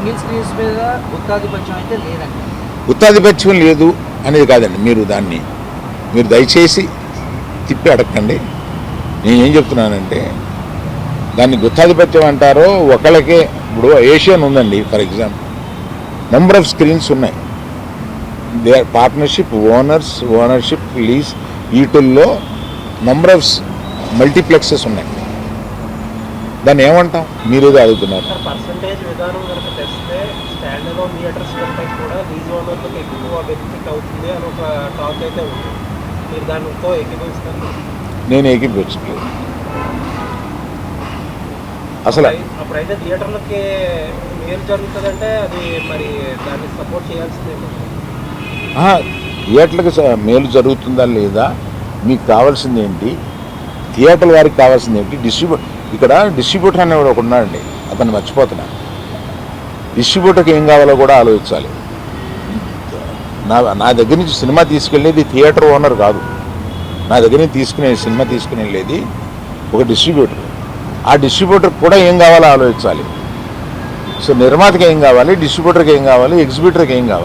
Single screens మీద గుత్తాధిపత్యం అయితే లేదండి. గుత్తాధిపత్యం లేదు అనేది కాదండి. మీరు దయచేసి తిప్పి అడగండి. నేనేం చెప్తున్నానంటే దాన్ని గుత్తాధిపత్యం అంటారో ఒకళ్ళకే. ఇప్పుడు ఏషియన్ ఉందండి for example, number of screens ఉన్నాయి. They are partnership, ownership, lease, వీటిల్లో నెంబర్ ఆఫ్ మల్టీప్లెక్సెస్ ఉన్నాయి. దాన్ని ఏమంటాం? మీరేదో అడుగుతున్నారు. పర్సంటేజ్ విధానం కనుక తెస్తే స్టాండ్ అలోన్ థియేటర్స్ కంటే కూడా లీజ్ ఓనర్లకు ఎక్కువ బెనిఫిట్ అవుతుంది అని ఒక టాక్ అయితే ఉంది. మీరు దానితో ఏకీభవిస్తారు? నేను ఏకీభవించట్లేదు అసలు. అప్పుడైతే థియేటర్లకి మేలు జరుగుతుందంటే అది మరి దాన్ని సపోర్ట్ చేయాల్సిందే. థియేటర్లకు మేలు జరుగుతుందా లేదా, మీకు కావాల్సింది ఏంటి? థియేటర్ వారికి కావాల్సింది ఏంటి? ఇక్కడ డిస్ట్రిబ్యూటర్ అనేవాడు ఒకడు ఉన్నాడండి, అతను మర్చిపోతున్నా. డిస్ట్రిబ్యూటర్కి ఏం కావాలో కూడా ఆలోచించాలి. నా దగ్గర నుంచి సినిమా తీసుకెళ్ళేది థియేటర్ ఓనర్ కాదు. నా దగ్గర నుంచి సినిమా తీసుకుని వెళ్ళేది ఒక డిస్ట్రిబ్యూటర్. ఆ డిస్ట్రిబ్యూటర్కి కూడా ఏం కావాలో ఆలోచించాలి. సో నిర్మాతకి ఏం కావాలి, డిస్ట్రిబ్యూటర్కి ఏం కావాలి, ఎగ్జిబ్యూటర్కి ఏం కావాలి.